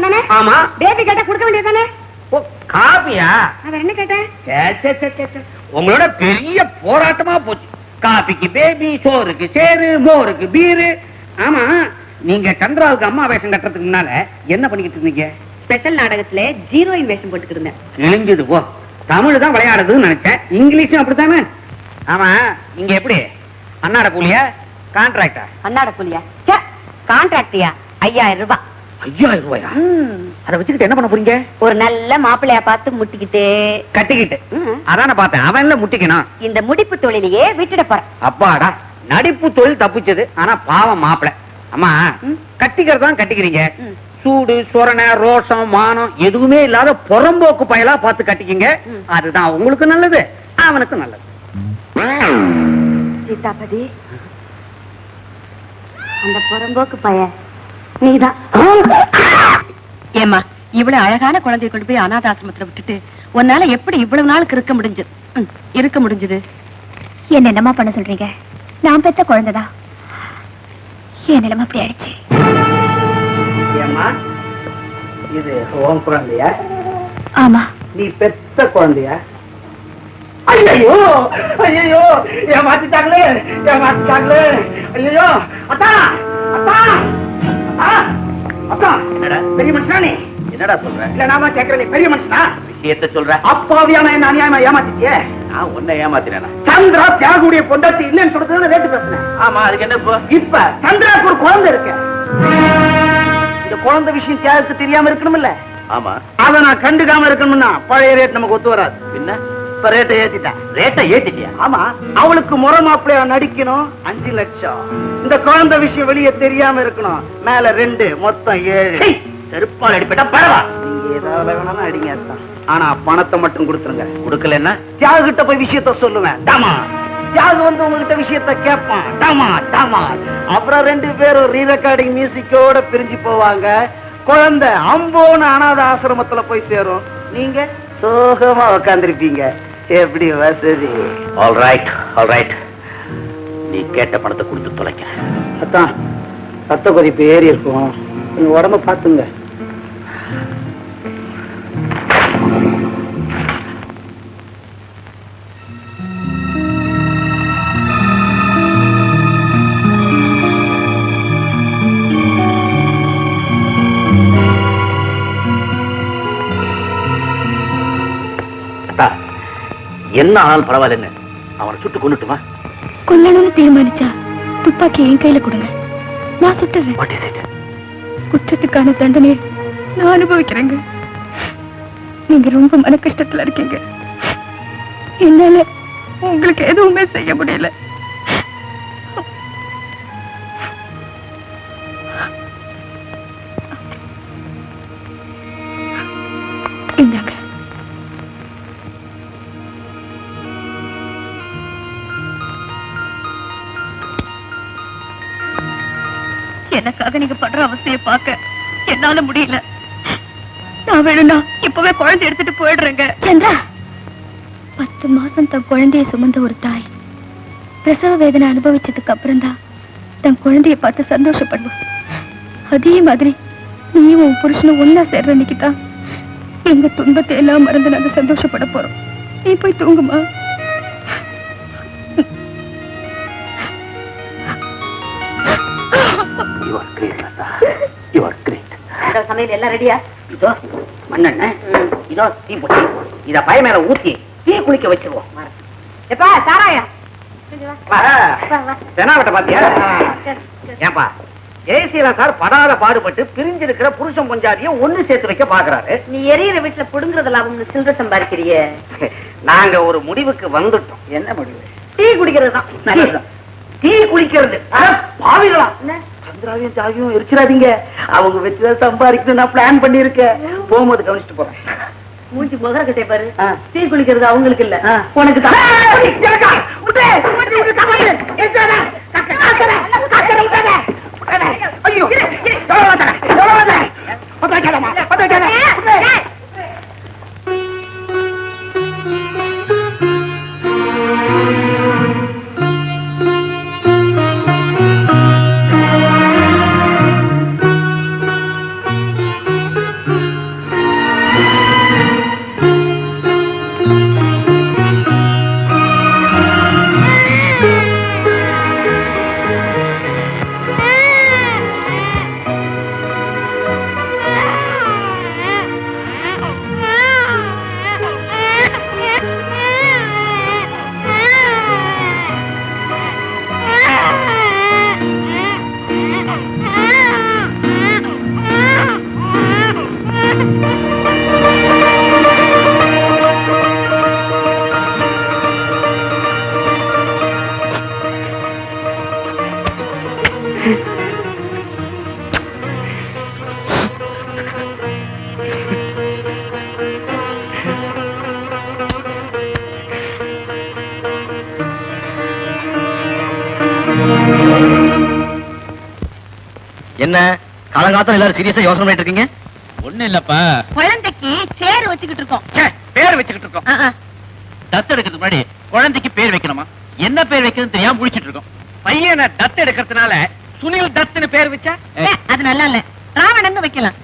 காப்பியம் தானே? ஆமா. பேபி கேட்டா கொடுக்க வேண்டியதானே? ஓ, காபியா? அவர் என்ன கேட்டேன்? உங்களோட பெரிய போராட்டமா போச்சு. காபிக்கு பேபி, சோறுக்கு சேரு, மோருக்கு பீரு. ஆமா, நீங்க சந்திராவுக்கு அம்மா வேஷம் கட்டுறதுக்கு முன்னால என்ன பண்ணிக்கிட்டு இருந்தீங்க? ஸ்பெஷல் நாடகத்துல ஹீரோயின் வேஷம் போட்டுக்கிட்டு இருந்தேன். கிழிஞ்சது போ. தமிழ் தான் விளையாடுறதுன்னு நினைச்சேன். இங்கிலீஷும் அப்படித்தானே? ஆமா, நீங்க எப்படி அன்னாட கூலியா கான்ட்ராக்டா? அன்னாட கூலியா? கான்ட்ராக்டியா? 5000 ரூபாய். 5000 ரூபாயா? அதை வச்சுக்கிட்டு என்ன பண்ண போறீங்க? ஒரு நல்ல மாப்பிள்ளையா பார்த்து முட்டிக்கிட்டு கட்டிக்கிட்டு. அதான பார்த்தேன். அவன்ல முட்டிக்கணும். இந்த முடிப்பு தொழிலையே விட்டுட போறேன். அப்பாடா, நடிப்பு தொழில் தப்பிச்சது. ஆனா பாவம் மாப்பிள. அம்மா, கட்டிக்கிறதான் கட்டிக்கிறீங்க. சூடு சொரணை ரோஷம் மானம் எதுவுமே இல்லாத புறம்போக்கு பயலா பார்த்து கட்டிக்கிங்க. அதுதான் உங்களுக்கு நல்லது, அவனுக்கு நல்லது. சீதாபதி, அந்த புறம்போக்கு பய நீதான். ஏமா, இவ்வளவு அழகான குழந்தைய கொண்டு போய் அநாதாசிரமத்துல விட்டுட்டு உன்னால எப்படி இவ்வளவு நாளுக்கு இருக்க முடிஞ்சது? என்ன என்னமா பண்ண சொல்றீங்க? நான் பெத்த குழந்தைதான். என் நிலைமை அப்படி ஆயிடுச்சு. ஏம்மா, இது உன் குழந்தையா? ஆமா. நீ பெத்த குழந்தையா? ஐயோ ஐயோ, ஏமாத்திட்டாங்களே ஏமாத்திட்டாங்களே. ஐயோ அத்தா அத்தா அத்தா, பெரிய மனுஷனா நீ? என்னடா சொல்ற? இல்ல நாம கேக்குற, நீ பெரிய மனுஷனா? விஷயத்தை சொல்ற. அப்பாவியான என்ன அநியாயமா ஏமாத்திட்டியே? நான் உன்னை ஏமாத்தினேனா? சந்திரா தியாகுடைய பொண்டாட்டி இல்லைன்னு சொல்றதுன்னு ரேட்டு பேசுனேன். ஆமா, அதுக்கு என்ன? இப்ப சந்திராக்கு ஒரு குழந்தை இருக்கு. இந்த குழந்தை விஷயம் தியாகுக்கு தெரியாம இருக்கணும்ல? ஆமா. அத நான் கண்டுக்காம இருக்கணும்னா பழைய ரேட் நமக்கு ஒத்து வராது. என்ன இப்ப ரேட்டை ஏத்திட்டேன். ரேட்டை ஏத்திட்டியா? ஆமா. அவளுக்கு முறை மாப்பிள்ளையா நடிக்கணும், 5 லட்சம். இந்த குழந்தை விஷயம் வெளியே தெரியாம இருக்கணும், மேல 2, மொத்தம் 7. செருப்பால் அடிப்பட்டா பரவா. நீங்க ஏதாவது வேணாலும் அடிங்க. ஆனா பணத்தை மட்டும் கொடுத்துருங்க. கொடுக்கலன்னா தியாகு கிட்ட போய் விஷயத்த சொல்லுவேன். டாமா, தியாகு வந்து உங்ககிட்ட விஷயத்த கேட்பான். டாமா டாமா. அப்புறம் 2 பேரும் ரீ ரெக்கார்டிங் மியூசிக்கோட பிரிஞ்சு போவாங்க. குழந்தை அம்போன அனாத ஆசிரமத்துல போய் சேரும். நீங்க சோகமா உட்காந்துருப்பீங்க. எப்படி வசதி? All right. நீ கேட்ட பணத்தை கொடுத்து தொலைக்க. அதான் ரத்த கொதிப்பு ஏறி இருக்கும். நீங்க உடம்ப பாத்துங்க. என்ன ஆனாலும் பரவாயில்ல, அவனை சுட்டு கொண்டுட்டுமா? கொல்லணும்னு தீர்மானிச்சா துப்பாக்கி என் கையில கொடுங்க, நான் சுட்டுறேன். குற்றத்துக்கான தண்டனையை நான் அனுபவிக்கிறேங்க. நீங்க ரொம்ப மன கஷ்டத்துல இருக்கீங்க. என்னால உங்களுக்கு எதுவுமே செய்ய முடியல. இந்தாங்க. எனக்காக நீங்க படுற அவஸ்தையை பார்க்க என்னால முடியல. நான் வேணும்னா இப்பவே குழந்தை எடுத்துட்டு போயிடுறேங்க. சந்திரா, 10 மாசம் தன் குழந்தைய சுமந்த ஒரு தாய் பிரசவ வேதனை அனுபவிச்சதுக்கு அப்புறம் தான் தன் குழந்தைய பார்த்து சந்தோஷப்படுவோம். அதே மாதிரி நீயும் உன் புருஷனும் ஒன்னா சேர்ற அன்னைக்குதான் எங்க துன்பத்தை எல்லாம் மறந்து நாங்க சந்தோஷப்பட போறோம். நீ போய் தூங்குமா. சமையல் எல்லாம் ரெடியா? இதோ மண்ணெண்ணெய், இதோ தீ போட்டு இத பய மேல ஊத்தி தீ குளிக்க வச்சிருவோம். எப்பா சாராயா தெனாவட்ட பாத்தியா? ஏன்பா, ஜெயசீலா சார் படாத பாடுபட்டு பிரிஞ்சிருக்கிற புருஷன் பொஞ்சாதியும் ஒண்ணு சேர்த்து வைக்க பாக்குறாரு. நீ எரியற வீட்டுல புடுங்குறது லாபம்னு சில்லற சம்பாதிக்கிறியே. நாங்க ஒரு முடிவுக்கு வந்துட்டோம். என்ன முடிவு? டீ குடிக்கிறது தான். டீ குளிக்கிறது பாவிகளா? சந்திராவையும் தியாகியும் எரிச்சிடாதீங்க. அவங்க வச்சுதான் சம்பாதிக்கணும் நான் பிளான் பண்ணி இருக்கேன். போகும்போது கவனிச்சுட்டு போறேன். மூஞ்சி முகர கிட்டே பாரு. டீ குளிக்கிறது அவங்களுக்கு இல்ல, உனக்கு தான். என்ன காலங்காத்தம் எல்லாரும் சீரியஸா யோசனை பண்ணிட்டு இருக்கீங்க? ஒண்ணு இல்லப்பா, குழந்தைக்கு சேர் வச்சுக்கிட்டு இருக்கோம். பேர் வச்சுக்கிட்டு இருக்கோம். தத்து எடுக்கிறதுக்கு முன்னாடி குழந்தைக்கு பேர் வைக்கணுமா? என்ன பேர் வைக்கிறது தெரியாம முடிச்சிட்டு இருக்கோம். பையனை தத்து எடுக்கிறதுனால சுனில் தத்துன்னு பேர் வச்சா அது நல்லா இல்ல, ராவணன் வைக்கலாம்.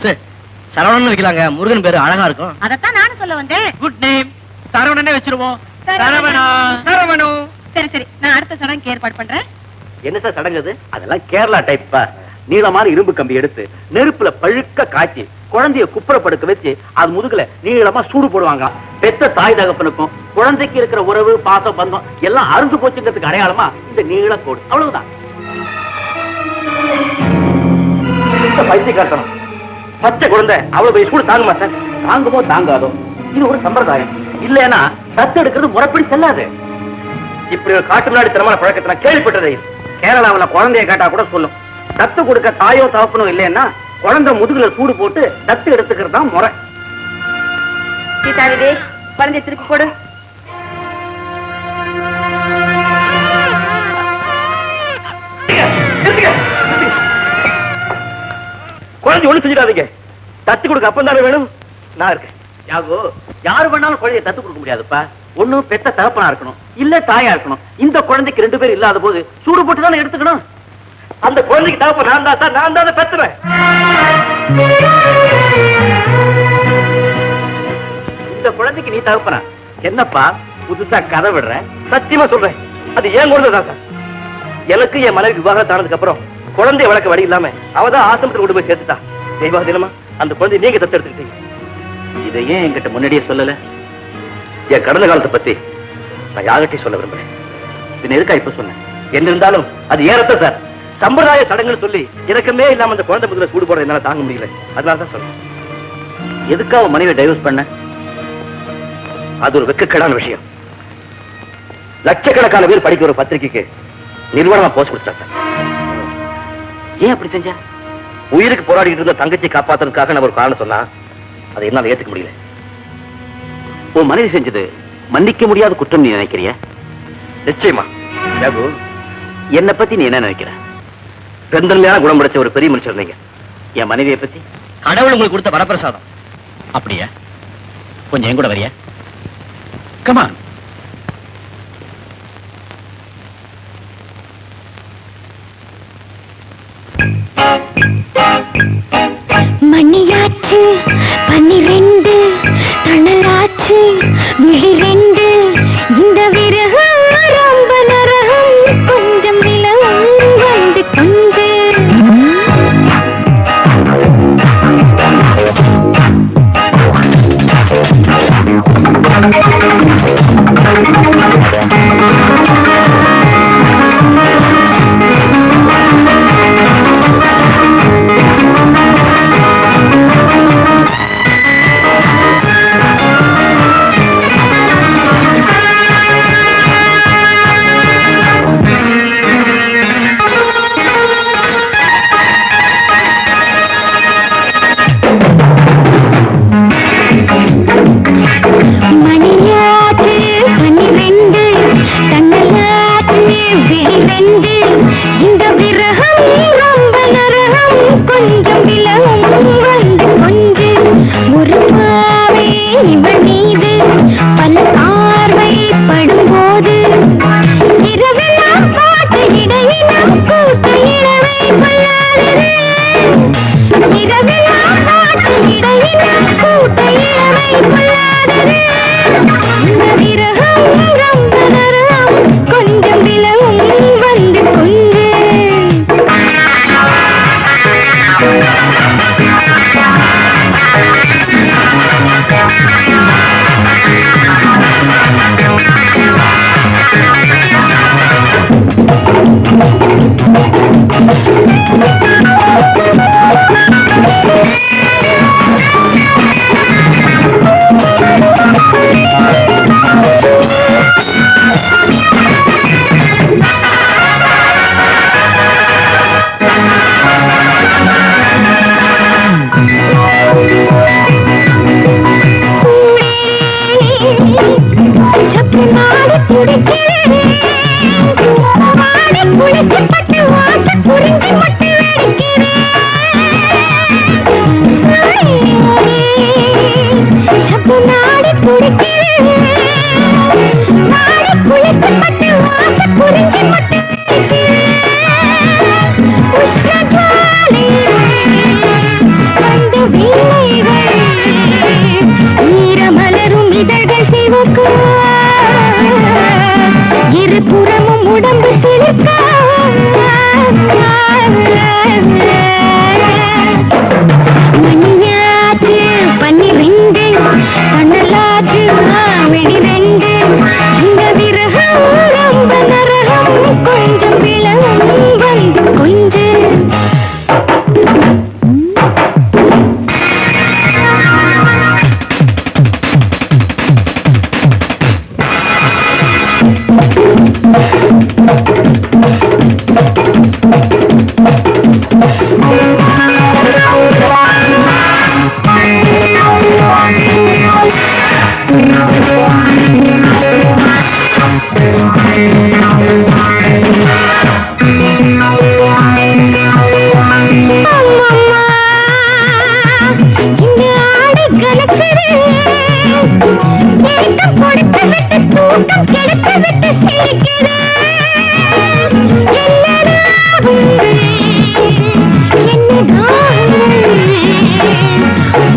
சரவணன் வைக்கலாங்க, முருகன் பேரு அழகா இருக்கும். அதத்தான் நானும் சொல்ல வந்தேன். Good name. சரவணனே வச்சிருவோம். சரவணா. சரவணு. சரி சரி, நான் அடுத்த சடங்கு ஏற்பாடு பண்றேன். என்ன சார் சடங்குது? அதெல்லாம் கேரளா டைப்பா. நீளமான இரும்பு கம்பி எடுத்து நெருப்புல பழுக்க காய்ச்சி குழந்தைய குப்புறப்படுக்க வச்சு அது முதுகுல நீளமா சூடு போடுவாங்க. பெத்த தாய் தகப்பனுக்கும் குழந்தைக்கு இருக்கிற உறவு பாசம் பந்தம் எல்லாம் அறுந்து போச்சுங்கிறதுக்கு அடையாளமா இந்த நீள கோடு. அவ்வளவுதான். பைத்தியக்காரத்தனம். பச்சை குழந்தை அவ்வளவு பெரிய சூடு தாங்குமா சார்? தாங்குமோ தாங்காதோ, இது ஒரு சம்பிரதாயம். இல்லைன்னா தத்து எடுக்கிறது முறைப்படி செல்லாது. இப்படி ஒரு காட்டு முன்னாடி தரமான பழக்கத்தை நான் கேள்விப்பட்டதே. கேரளாவுல குழந்தைய கேட்டா கூட சொல்லும், தத்து கொடுக்க தாயோ தகப்பனும் இல்லைன்னா குழந்தை முதுகுல சூடு போட்டு தத்து எடுத்துக்கிறது தான் முறை. சீதாவிதே, குழந்தைய திருப்பி போடு. குழந்தை ஒண்ணு செஞ்சிடாதீங்க. தத்து கொடுக்க அப்பம் தானே வேணும். நான் இருக்கேன். யாகோ, யாரு வேணாலும் குழந்தைய தத்து கொடுக்க முடியாதுப்பா. ஒண்ணு பெத்த தகப்பனா இருக்கணும், இல்ல தாயா இருக்கணும். இந்த குழந்தைக்கு 2 பேர் இல்லாத போது சூடு போட்டு தானே எடுத்துக்கணும். அந்த குழந்தைக்கு தகப்ப நான் தான் சார், நான் தான் பெத்துறேன். இந்த குழந்தைக்கு நீ தகப்பனா? என்னப்பா புதுசா கதை விடுற? சத்தியமா சொல்றேன், அது ஏன் குழந்தை தான் சார். எனக்கு என் மனைவி விவாகரத்து ஆனதுக்கு அப்புறம் குழந்தைய வளர்க்க வழி இல்லாம அவதான் ஆசிரமத்தில் கொண்டு போய் சேர்த்துட்டா. தெய்வா தினமா அந்த குழந்தைய நீங்க தத்து எடுத்துக்கிட்டீங்க. இதை ஏன் என்கிட்ட முன்னாடியே சொல்லல? என் கடந்த காலத்தை பத்தி நான் யார்கிட்டயும் சொல்ல விரும்புறேன். பின்ன இருக்கா இப்ப சொன்னேன். என்ன இருந்தாலும் அது ஏறத்த சார். சம்பிரதாய சடங்குன்னு சொல்லி இறக்கமே இல்லாம அந்த குழந்தை முதல்ல சூடு போட என்னால தாங்க முடியல. அதனாலதான் சொல்றேன். எதுக்காக மனைவியை டைவர்ஸ் பண்ண? அது ஒரு வெக்கக்கேடான விஷயம். லட்சக்கணக்கான பேர் படிக்கிற ஒரு பத்திரிகைக்கு நிர்வாணமா போஸ்ட் கொடுத்தா சார். ஏன் அப்படி செஞ்ச? உயிருக்கு போராடிட்டு இருந்த தங்கச்சி காப்பாத்துறதுக்காக நான் ஒரு காரணம் சொன்னா அதை என்னால ஏத்துக்க முடியல. உன் மனைவி செஞ்சது மன்னிக்க முடியாத குற்றம் நீ நினைக்கிறிய? நிச்சயமா. என்னை பத்தி நீ என்ன நினைக்கிற? பெருந்தன்மையான குணம் படைச்ச ஒரு பெரிய மனுஷர் நீங்க. என் மனைவியை பத்தி? கடவுள் உங்களுக்கு கொடுத்த வரப்பிரசாதம். அப்படியா? கொஞ்சம் என் கூட வரியா? கமான். மணியாச்சு 12 தணலாச்சு விழி 2 இந்த விரகம் ரொம்ப நரகம் கொஞ்சம் நிலவும் வந்து கொண்டு ஈரமலரும் இதழ்கள் சிவக்கு இருபுறமும் உடம்பு சிலிர்க்க மணியாச்சு 12 கண்ணலாச்சு வெடிரெண்டு இந்த விரகம் ரொம்ப நரகம் கொஞ்சம் விளவும் வந்து கொஞ்சம்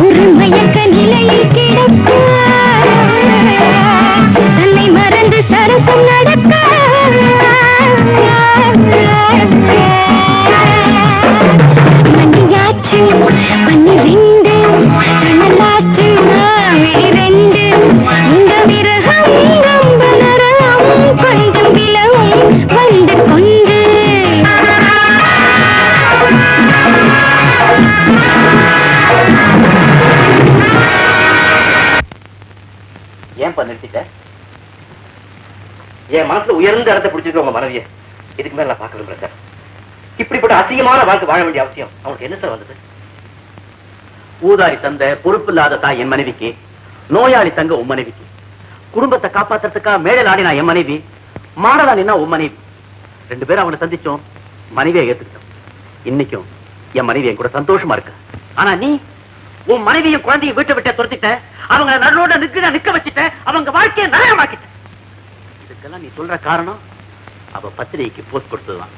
ஒரு மயக்க நிலையில் கிடக்க தன்னை மறந்து சரசம் நடக்க மணியாச்சு 12 கண்ணலாச்சு வெடிரெண்டு இந்த விரகம் ரொம்ப நரம் கொஞ்சம் விளவும் வந்து கொண்டு ஏன் பண்ணிட்ட? என் மனசுல உயர்ந்த இடத்தை பிடிச்சிருக்க உங்க மனைவிய இதுக்கு மேல நான் பார்க்க விரும்புறேன் சார். இப்படிப்பட்ட அசிங்கமான வாழ்க்கை வாழ வேண்டிய அவசியம் அவனுக்கு என்ன சார் வந்தது? ஊதாரி தந்த பொறுப்பு இல்லாத தாய் என் மனைவிக்கு, நோயாளி தங்க உன் மனைவிக்கு, குடும்பத்தை காப்பாத்துறதுக்காக மேடல் ஆடினா என் மனைவி, மாடலா நின்னா உன் மனைவி. 2 பேரும் அவனை சந்திச்சோம், மனைவியை ஏத்துக்கிட்டோம். இன்னைக்கும் என் மனைவி என் கூட சந்தோஷமா இருக்கு. ஆனா நீ உன் மனைவியும் குழந்தையும் வீட்டை விட்டு துரத்திட்ட, அவங்க நடுரோட நிக்க வச்சுட்ட, அவங்க வாழ்க்கையை நரகமாக்கிட்ட. இதுக்கெல்லாம் நீ சொல்ற காரணம் அவ பத்திரிகைக்கு போஸ்ட் கொடுத்ததுதான்.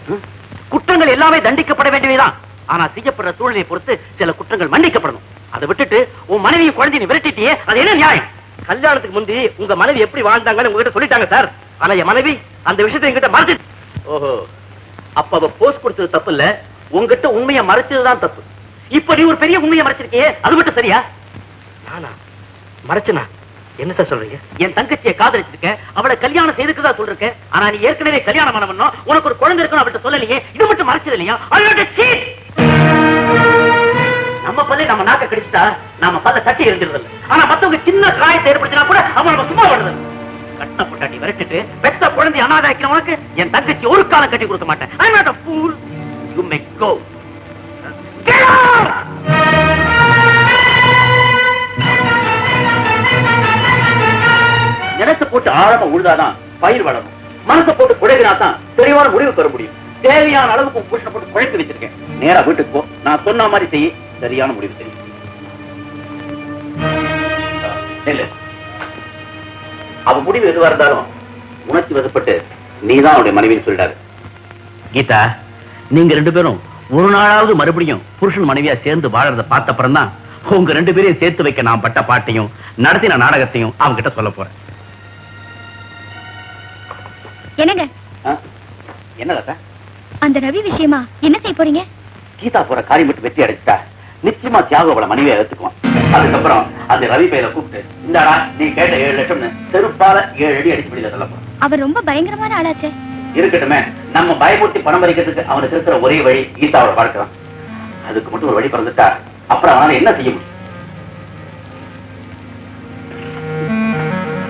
குற்றங்கள் எல்லாமே தண்டிக்கப்பட வேண்டியதுதான். ஆனா செய்யப்படுற சூழ்நிலையை பொறுத்து சில குற்றங்கள் மன்னிக்கப்படணும். அதை விட்டுட்டு உன் மனைவியை குழந்தையை நீ விரட்டிட்டியே, அது என்ன நியாயம்? கல்யாணத்துக்கு முந்தி உங்க மனைவி எப்படி வாழ்ந்தாங்கன்னு உங்ககிட்ட சொல்லிட்டாங்க சார். ஆனா என் மனைவி அந்த விஷயத்தை என்கிட்ட மறைச்சு. ஓஹோ, அப்ப அவ போஸ்ட் கொடுத்தது தப்பு இல்ல, உங்ககிட்ட உண்மையை மறைச்சதுதான் தப்பு. இப்ப நீ ஒரு பெரிய உண்மையை மறைச்சிருக்கியே, அது மட்டும் சரியா? நானா மறைச்சனா? என்ன சார் சொல்றீங்க? என் தங்கச்சியை காதலிச்சிருக்க, அவளை கல்யாணம் செய்துக்குதா சொல்றேன். ஆனா நீ ஏற்கனவே கல்யாணம் பண்ணணும், உனக்கு ஒரு குழந்தை இருக்கணும் அவள்கிட்ட சொல்லலையே, இது மட்டும் மறைச்சது இல்லையா? நம்ம பல்ல நம்ம நாக்க கடிச்சிட்டா நாம பல்ல தட்டி எரிஞ்சிருந்தது. ஆனா மத்தவங்க சின்ன காயத்தை ஏற்படுத்தினா கூட அவன் நம்ம சும்மா பண்ணுறது. கட்ட பொட்டாட்டி விரட்டிட்டு பெத்த குழந்தை அனாதை உனக்கு என் தங்கச்சி ஒரு காலம் கட்டி கொடுக்க மாட்டேன். I'm not a fool. You may go. Get out! நிலத்தை போட்டு ஆழமா உழுதாதான் பயிர் வளரும். மனசை போட்டு குழைவினாதான் தெளிவான முடிவு பெற முடியும். தேவையான அளவுக்கு புருஷனை போட்டு குழைத்து வச்சிருக்கேன். நேரா வீட்டுக்கு போ, நான் சொன்ன மாதிரி செய்ய, சரியான முடிவு தெரியும். அவ முடிவு எதுவா இருந்தாலும் உணர்ச்சி வசப்பட்டு நீதான் அவனுடைய மனைவின்னு சொல்லிட்டாரு. கீதா, நீங்க 2 பேரும் ஒரு நாளாவது மறுபடியும் புருஷன் மனைவியா சேர்ந்து வாழறத பார்த்த அப்புறம் தான் உங்க 2 பேரையும் சேர்த்து வைக்க நான் பட்ட பாட்டையும் நடத்தின நாடகத்தையும் அவங்க கிட்ட சொல்ல போறேன். என்னங்க என்னடா அந்த ரவி விஷயமா என்ன செய்ய போறீங்க? கீதா போற காரியம் மட்டும் வெற்றி அடைச்சிட்டா நிச்சயமா தியாகம் அவளை மனைவியை எடுத்துக்குவான். அதுக்கப்புறம் அந்த ரவி பையில கூப்பிட்டு இந்தாடா நீ கேட்ட 7 லட்சம்னு செருப்பால 7 அடி அடிச்சு வெளியில சொல்ல போறான். அவர் ரொம்ப பயங்கரமான ஆளாச்சே. இருக்கட்டுமே, நம்ம பயமுறுத்தி பணம் பறிக்கிறதுக்கு அவனுக்கு இருக்கிற ஒரே வழி கீதாவோட பார்க்கலாம். அதுக்கு மட்டும் ஒரு வழி பிறந்துட்டா அப்புறம் அவனால என்ன செய்ய முடியும்?